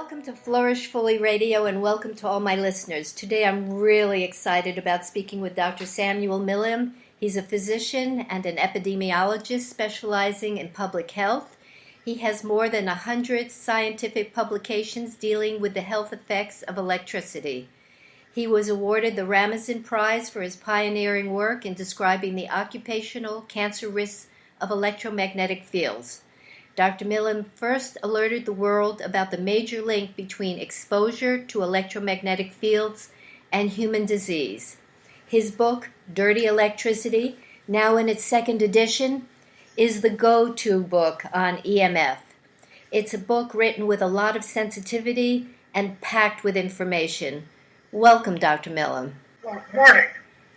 Welcome to Flourish Fully Radio and welcome to all my listeners. Today I'm really excited about speaking with Dr. Samuel Milham. He's a physician and an epidemiologist specializing in public health. He has more than 100 scientific publications dealing with the health effects of electricity. He was awarded the Ramazan Prize for his pioneering work in describing the occupational cancer risks of electromagnetic fields. Dr. Milham first alerted the world about the major link between exposure to electromagnetic fields and human disease. His book, Dirty Electricity, now in its second edition, is the go-to book on EMF. It's a book written with a lot of sensitivity and packed with information. Welcome, Dr. Milham. Well, morning.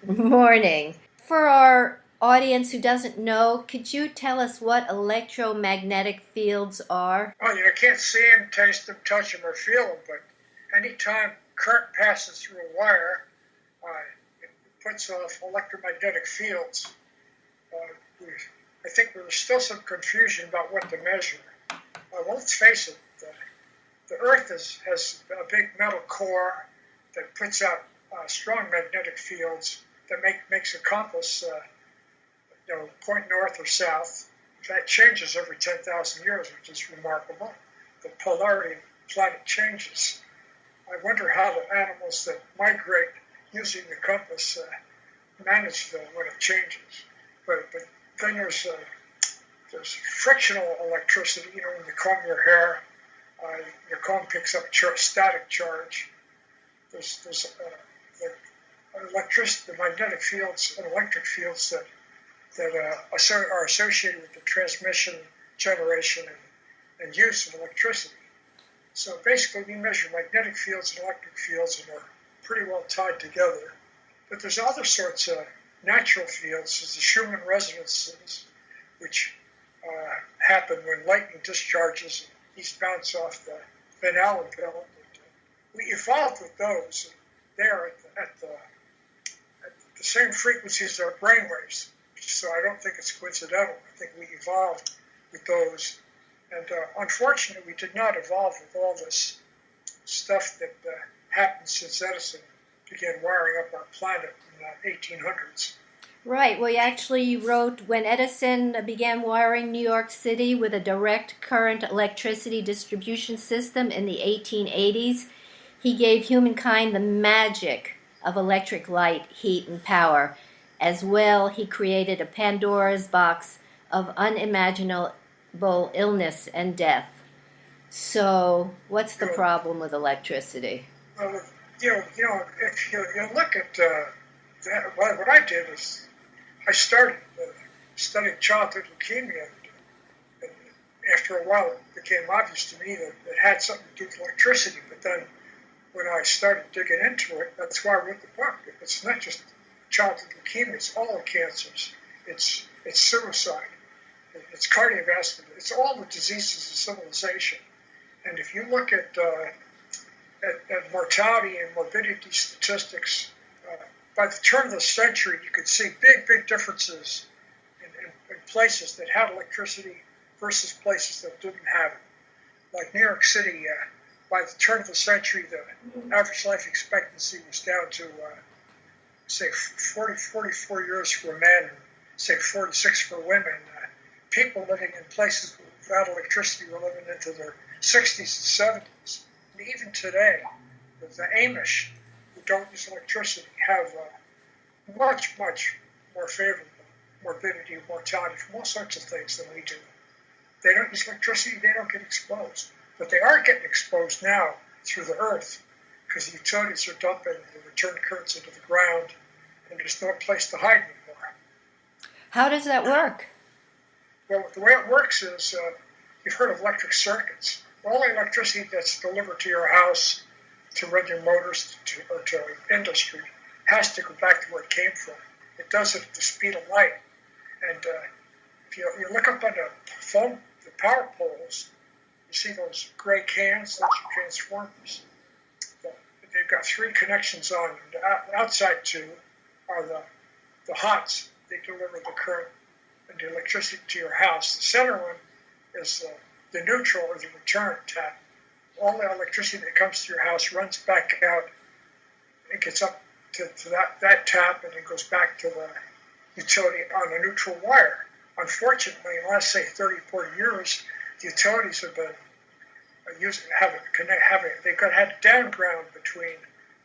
Morning. For our audience who doesn't know, could you tell us what electromagnetic fields are? Oh, you can't see them, taste them, touch them, or feel them, but anytime current passes through a wire, it puts off electromagnetic fields. I think there's still some confusion about what to measure. Well, let's face it, the Earth has a big metal core that puts out strong magnetic fields that makes a compass point north or south. That changes every 10,000 years, which is remarkable. The polarity of the planet changes. I wonder how the animals that migrate using the compass manage when it changes. But then there's frictional electricity. When you comb your hair, your comb picks up static charge. There's electricity, the magnetic fields and electric fields that are associated with the transmission, generation, and use of electricity. So basically, we measure magnetic fields and electric fields, and they're pretty well tied together. But there's other sorts of natural fields, as the Schumann resonances, which happen when lightning discharges and these bounce off the Van Allen belt. We evolved with those. They are at the same frequencies as our brainwaves. So I don't think it's coincidental. I think we evolved with those. And unfortunately, we did not evolve with all this stuff that happened since Edison began wiring up our planet in the 1800s. Right. Well, you wrote, when Edison began wiring New York City with a direct current electricity distribution system in the 1880s, he gave humankind the magic of electric light, heat, and power. As well, he created a Pandora's box of unimaginable illness and death. So, what's the problem with electricity? Well, if you look at what I did is I started studying childhood leukemia. And after a while, it became obvious to me that it had something to do with electricity. But then, when I started digging into it, that's why I wrote the book. It's not just childhood leukemia, it's all the cancers, it's suicide, it's cardiovascular, it's all the diseases of civilization. And if you look at mortality and morbidity statistics, by the turn of the century, you could see big differences in places that had electricity versus places that didn't have it. Like New York City, by the turn of the century, the average life expectancy was down to say 44 years for men, and say 46 for women. People living in places without electricity were living into their 60s and 70s. And even today, the Amish, who don't use electricity, have much more favorable morbidity and mortality from all sorts of things than we do. They don't use electricity, they don't get exposed. But they are getting exposed now through the earth, because the utilities are dumping the return currents into the ground, and there's no place to hide anymore. How does that work? Well, the way it works is, you've heard of electric circuits. All the electricity that's delivered to your house to run your motors or to industry has to go back to where it came from. It does it at the speed of light. And if you look up on the power poles, you see those gray cans, those are transformers. They've got three connections on them. The outside two are the hots. They deliver the current and the electricity to your house. The center one is the neutral or the return tap. all the electricity that comes to your house runs back out. It gets up to that tap and it goes back to the utility on a neutral wire. Unfortunately, in the last, say, 30, 40 years, the utilities have been they've had downground between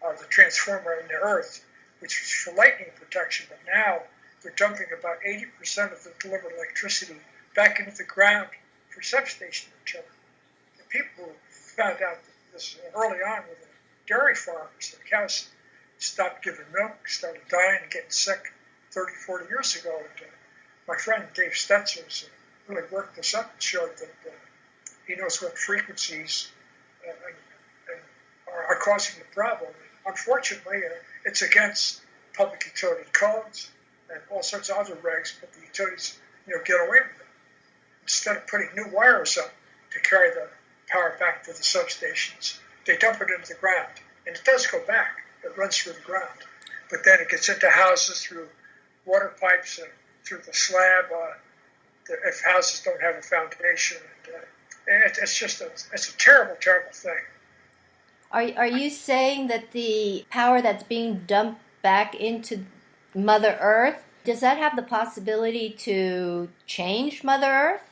the transformer and the earth, which is for lightning protection, but now they're dumping about 80% of the delivered electricity back into the ground for substation return. The people who found out this early on with the dairy farmers, the cows stopped giving milk, started dying and getting sick 30, 40 years ago. And, my friend Dave Stetzer's really worked this up and showed that he knows what frequencies are causing the problem. Unfortunately, it's against public utility codes and all sorts of other regs, but the utilities, get away with it. Instead of putting new wires up to carry the power back to the substations, they dump it into the ground, and it does go back. It runs through the ground, but then it gets into houses through water pipes and through the slab. If houses don't have a foundation, it's a terrible, terrible thing. Are you saying that the power that's being dumped back into Mother Earth, does that have the possibility to change Mother Earth?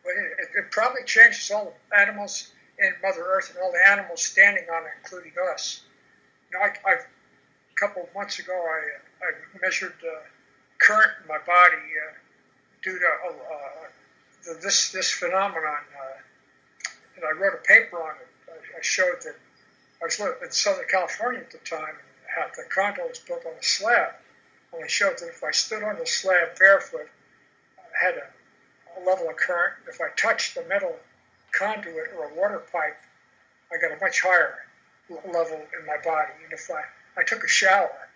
Well, it probably changes all the animals in Mother Earth and all the animals standing on it, including us. A couple of months ago, I measured current in my body due to this phenomenon, and I wrote a paper on it. I showed that I was living in Southern California at the time, and the condo was built on a slab. And I showed that if I stood on the slab barefoot, I had a level of current. If I touched the metal conduit or a water pipe, I got a much higher level in my body. And if I took a shower,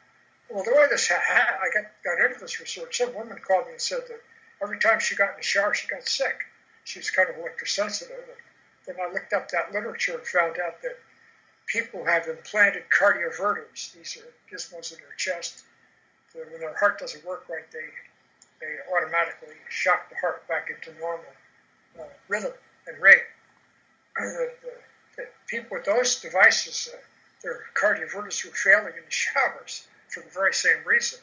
well, the way I got into this research, some woman called me and said that every time she got in the shower, she got sick. She was kind of electrosensitive. And then I looked up that literature and found out that people have implanted cardioverters. These are gizmos in their chest. When their heart doesn't work right, they automatically shock the heart back into normal rhythm and rate. The people with those devices, their cardioverters were failing in the showers for the very same reason,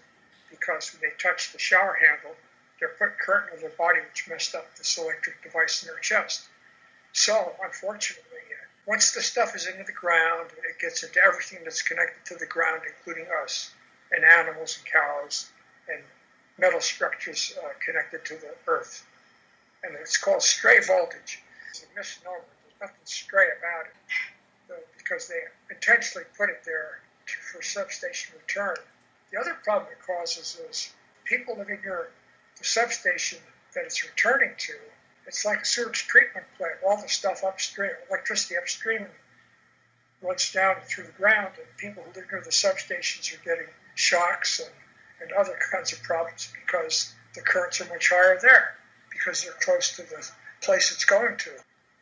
because when they touched the shower handle, they're putting current in their body, which messed up this electric device in their chest. So, unfortunately, once the stuff is into the ground, it gets into everything that's connected to the ground, including us, and animals and cows, and metal structures connected to the earth. And it's called stray voltage. It's a misnomer. There's nothing stray about it, because they intentionally put it there for substation return. The other problem it causes is people living near the substation that it's returning to, it's like a sewage treatment plant. All the stuff upstream, electricity upstream, runs down through the ground, and people who live near the substations are getting shocks and other kinds of problems because the currents are much higher there, because they're close to the place it's going to.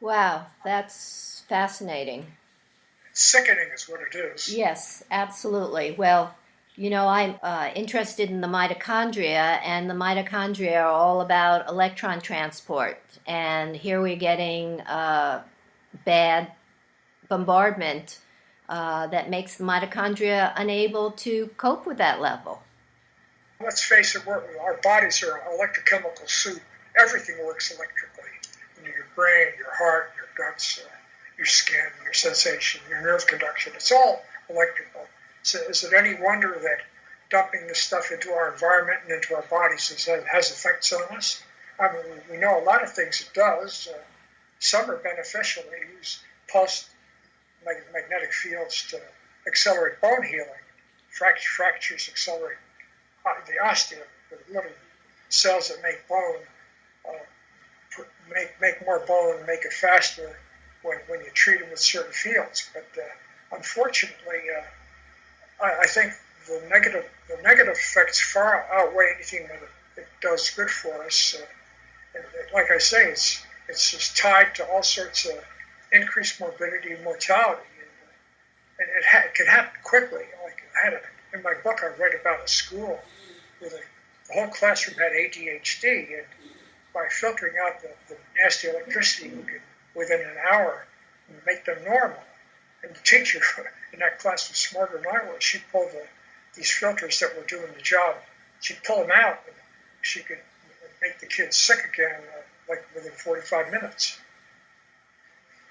Wow, that's fascinating. Sickening is what it is. Yes, absolutely. Well, I'm interested in the mitochondria, and the mitochondria are all about electron transport. And here we're getting bad bombardment that makes the mitochondria unable to cope with that level. Let's face it, our bodies are an electrochemical soup. Everything works electrically. Your brain, your heart, your guts, your skin, your sensation, your nerve conduction. It's all electrical. So is it any wonder that dumping this stuff into our environment and into our bodies has effects on us? I mean, we know a lot of things it does. Some are beneficial. They use pulsed magnetic fields to accelerate bone healing. Fractures accelerate the osteum, the little cells that make bone, make more bone, make it faster when you treat them with certain fields. But unfortunately, I think the negative effects far outweigh anything that it does good for us. And like I say, it's just tied to all sorts of increased morbidity and mortality, and it can happen quickly. Like in my book, I read about a school where the whole classroom had ADHD, and by filtering out the nasty electricity, within an hour, and make them normal. And the teacher in that class was smarter than I was. She'd pull these filters that were doing the job. She'd pull them out, and she could make the kids sick again, like within 45 minutes.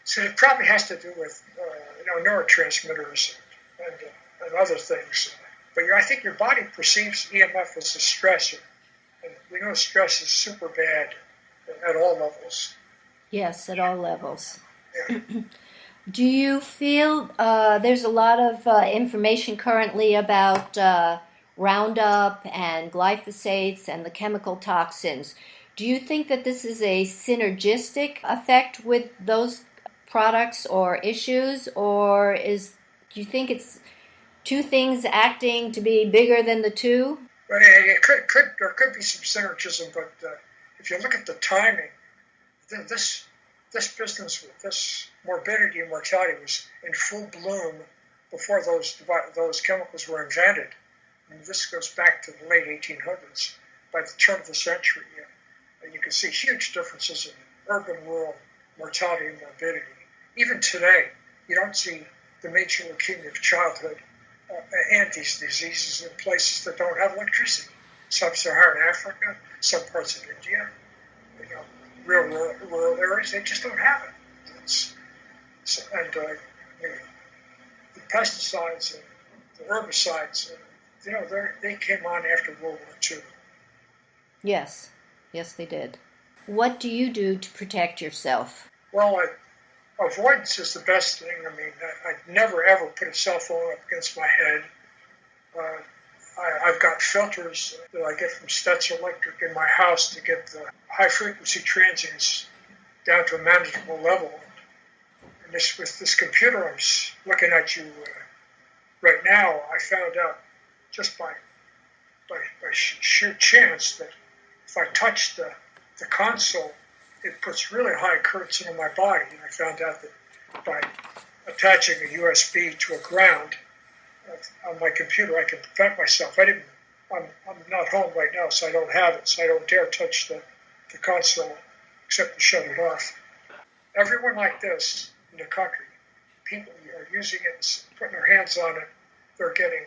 So it probably has to do with neurotransmitters and other things. But I think your body perceives EMF as a stressor. And we know stress is super bad at all levels. Yes, at all levels. Yeah. Do you feel there's a lot of information currently about Roundup and glyphosates and the chemical toxins? Do you think that this is a synergistic effect with those products or issues, or do you think it's two things acting to be bigger than the two? But there could be some synergism, but if you look at the timing, this business with this morbidity and mortality was in full bloom before those chemicals were invented. And this goes back to the late 1800s. By the turn of the century, you can see huge differences in urban-rural mortality and morbidity. Even today, you don't see the major leukemia of childhood and these diseases in places that don't have electricity. Sub-Saharan Africa, some parts of India, real rural areas, they just don't have it. The pesticides and the herbicides, they came on after World War II. Yes, they did. What do you do to protect yourself? Well, avoidance is the best thing. I mean, I never ever put a cell phone up against my head. I've got filters that I get from Stetson Electric in my house to get the high-frequency transients down to a manageable level. And with this computer I'm looking at you right now, I found out just by sheer chance that if I touch the console, it puts really high currents into my body. And I found out that by attaching a USB to a ground on my computer, I can prevent myself. I'm not home right now, so I don't have it, so I don't dare touch the console except to shut it off. Everyone like this in the country, people are using it, putting their hands on it, they're getting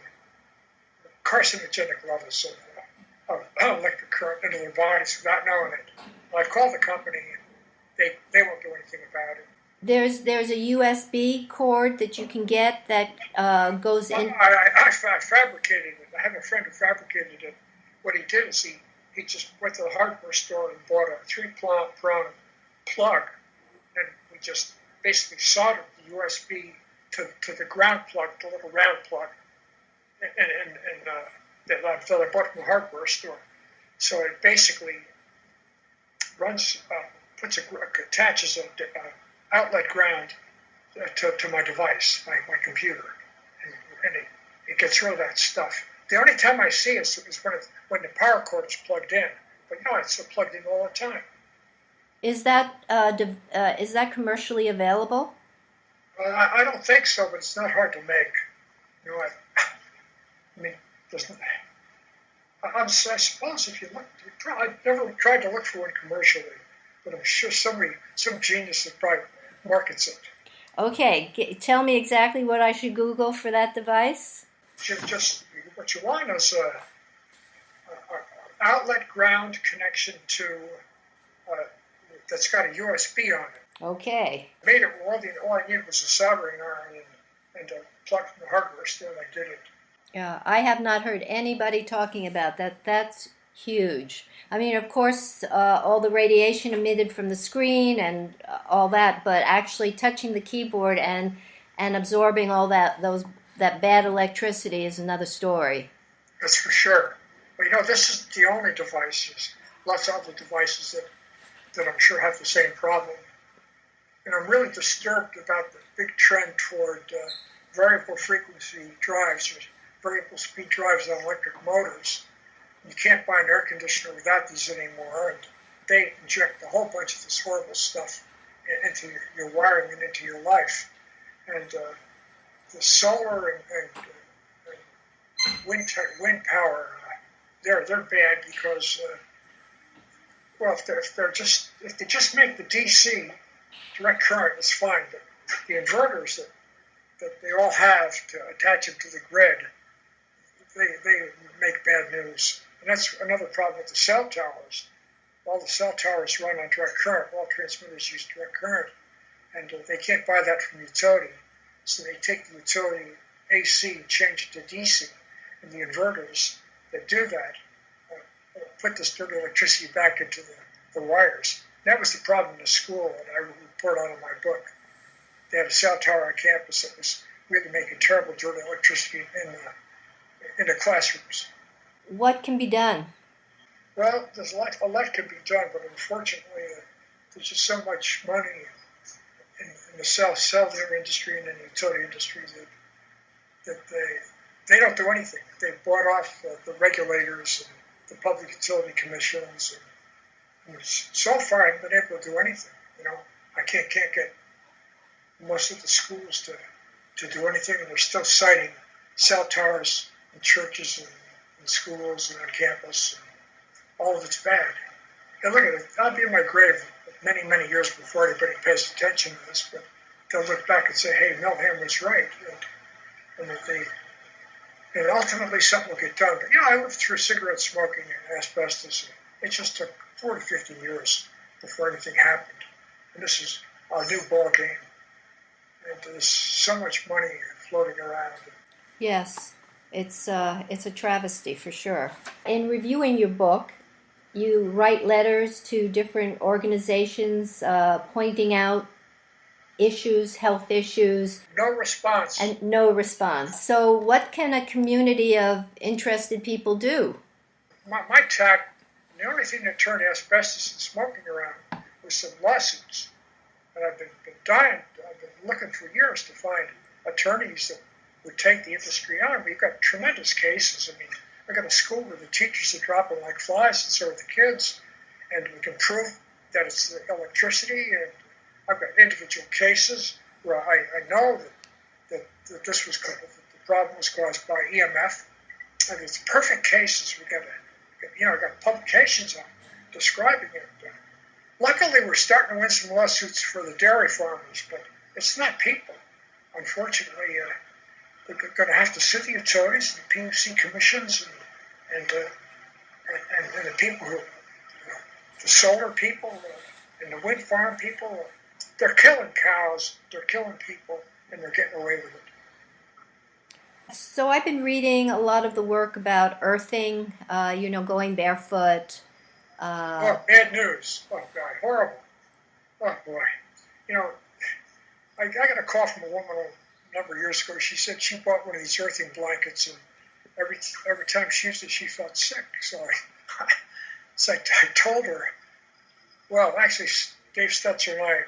carcinogenic levels of electric current into their bodies without knowing it. I've called the company, and they won't do anything about it. There's a USB cord that you can get that goes in. I fabricated it. I have a friend who fabricated it. What he did is he just went to the hardware store and bought a 3-prong plug, and we just basically soldered the USB to the ground plug, the little round plug, and that I bought from the hardware store. So it basically runs, attaches an outlet ground to my device, my computer, and it gets rid of that stuff. The only time I see it is when the power cord is plugged in, but it's plugged in all the time. Is that commercially available? I don't think so, but it's not hard to make. I suppose if you look, I've never tried to look for one commercially, but I'm sure some genius that probably markets it. Okay, tell me exactly what I should Google for that device. Just what you want is an outlet ground connection to that's got a USB on it. Okay. Made it all I needed was a soldering iron and a plug from the hardware store, and I did it. Yeah, I have not heard anybody talking about that. That's huge. I mean, of course, all the radiation emitted from the screen and all that, but actually touching the keyboard and absorbing all that bad electricity is another story. That's for sure. But this isn't the only devices. Lots of other devices that I'm sure have the same problem. And I'm really disturbed about the big trend toward variable frequency drives, or variable speed drives on electric motors. You can't buy an air conditioner without these anymore, and they inject a whole bunch of this horrible stuff into your wiring and into your life. And the solar and wind power, they're bad because if they just make the DC direct current, it's fine, but the inverters that they all have to attach them to the grid, they make bad news. And that's another problem with the cell towers. All the cell towers run on direct current. All transmitters use direct current, and they can't buy that from the utility. So they take the utility AC and change it to DC. And the inverters that do that put this dirty electricity back into the wires. That was the problem in the school that I report on in my book. They had a cell tower on campus that was really making terrible dirty electricity in the classrooms. What can be done? Well, there's a lot can be done, but unfortunately, there's just so much money in the cellular industry and in the utility industry that they don't do anything. They bought off the regulators and the public utility commissions, and so far I haven't been able to do anything. I can't get most of the schools to do anything, and they're still citing cell towers in churches and in schools and on campus. And all of it's bad. And look at it. I'll be in my grave many, many years before anybody pays attention to this, but they'll look back and say, hey, Milham was right. And ultimately something will get done. But, I lived through cigarette smoking and asbestos. It just took 40, 50 years before anything happened. And this is a new ball game. And there's so much money floating around. Yes, it's a travesty for sure. In reviewing your book, you write letters to different organizations pointing out issues, health issues. No response. And no response. So what can a community of interested people do? My tact, the only thing that turned asbestos and smoking around was some lawsuits. And I've been looking for years to find attorneys that would take the industry on. We've got tremendous cases. I mean, I got a school where the teachers are dropping like flies, and so are the kids. And we can prove that it's the electricity. And I've got individual cases where I know that this was the problem was caused by EMF. And it's perfect cases. I got publications on describing it. Luckily, we're starting to win some lawsuits for the dairy farmers, but it's not people. Unfortunately, they're going to have to sue the utilities and the PUC commissions and the people the solar people and the wind farm people. They're killing cows, they're killing people, and they're getting away with it. So I've been reading a lot of the work about earthing, going barefoot. Bad news. Oh, God, horrible. Oh, boy. I got a call from a woman a number of years ago. She said she bought one of these earthing blankets, and every time she used it, she felt sick. So I told her, well, actually, Dave Stetzer and I,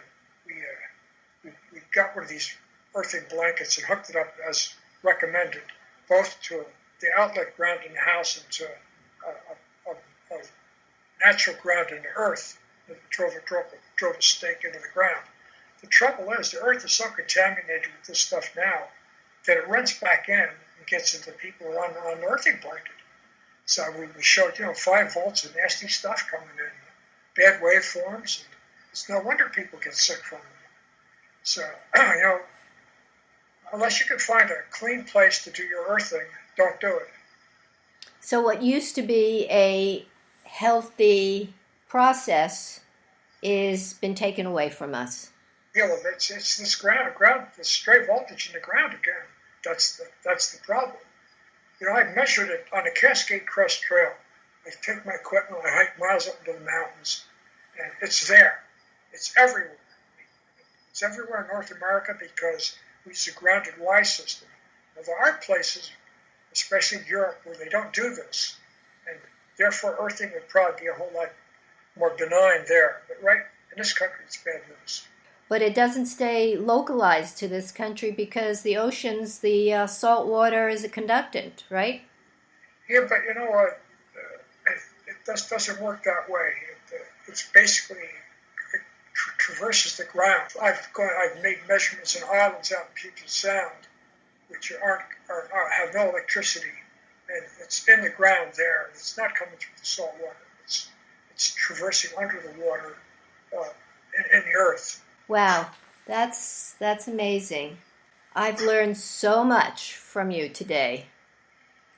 we got one of these earthing blankets and hooked it up as recommended, both to the outlet ground in the house and to a natural ground in the earth that drove a stake into the ground. The trouble is, the earth is so contaminated with this stuff now that it runs back in and gets into people who are on an earthing blanket. So we showed, 5 volts of nasty stuff coming in, bad waveforms, and it's no wonder people get sick from them. So, unless you can find a clean place to do your earthing, don't do it. So what used to be a healthy process is been taken away from us. Yeah, well, it's this ground, the stray voltage in the ground again. That's the problem. I measured it on the Cascade Crest Trail. I take my equipment, I hike miles up into the mountains, and it's there. It's everywhere. It's everywhere in North America because we use a grounded Y system. Now, there are places, especially in Europe, where they don't do this, and therefore earthing would probably be a whole lot more benign there. But right in this country, it's bad news. But it doesn't stay localized to this country because the oceans, the salt water is a conductant, right? Yeah, but you know what? It doesn't work that way. It's basically, it traverses the ground. I've made measurements in islands out in Puget Sound, which have no electricity, and it's in the ground there. It's not coming through the salt water. It's traversing under the water in the earth. Wow, That's amazing. I've learned so much from you today,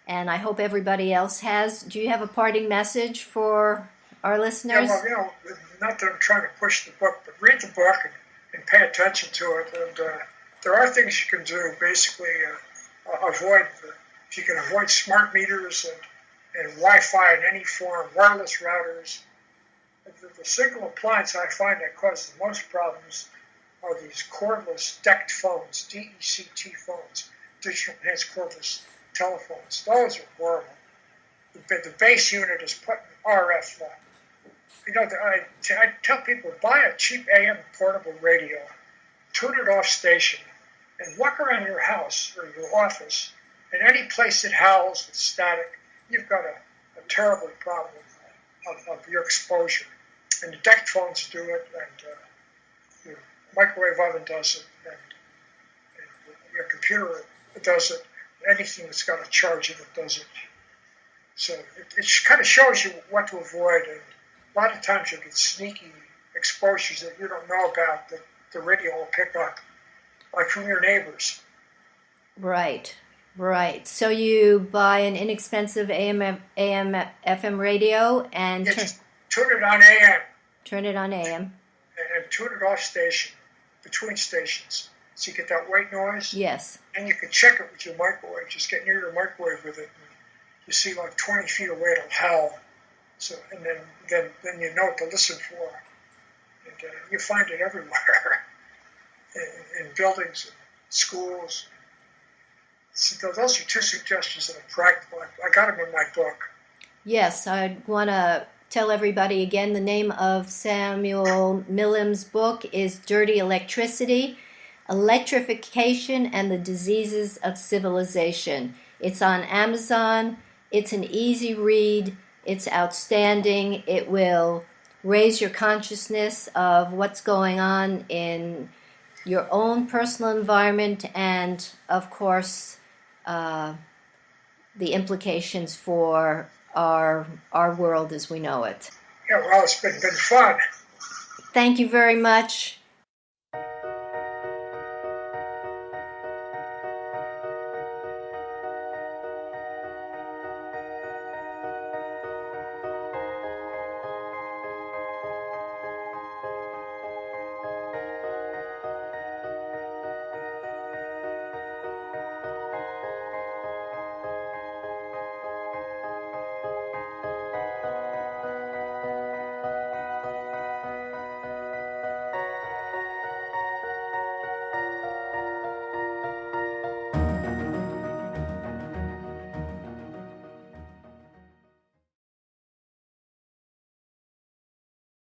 and I hope everybody else has. Do you have a parting message for our Yeah, listeners? well, not that I'm trying to push the book, but read the book and pay attention to it. And there are things you can do. Basically, if you can avoid smart meters and Wi-Fi in any form, wireless routers. The single appliance I find that causes the most problems are these cordless DECT phones, DECT phones, digital enhanced cordless telephones. Those are horrible. The base unit is put in RF. I tell people, buy a cheap AM portable radio, tune it off station, and walk around your house or your office, and any place it howls with static, you've got a terrible problem of your exposure. And the DECT phones do it, and your microwave oven does it, and your computer does it. Anything that's got a charge in it does it. So it kind of shows you what to avoid, and a lot of times you get sneaky exposures that you don't know about that the radio will pick up, like from your neighbors. Right, right. So you buy an inexpensive AM FM radio and Just tune it on AM. Turn it on AM. And tune it off station, between stations. So you get that white noise. Yes. And you can check it with your microwave. Just get near your microwave with it. And you see like 20 feet away it'll howl. So, and then you know what to listen for. And you find it everywhere. in buildings, and schools. So those are two suggestions that are practical. I got them in my book. Yes, I want to tell everybody again the name of Samuel Milham's book is Dirty Electricity, Electrification and the Diseases of Civilization. It's on Amazon. It's an easy read. It's outstanding. It will raise your consciousness of what's going on in your own personal environment and, of course, the implications for our world as we know it. Yeah, well, it's been fun. Thank you very much.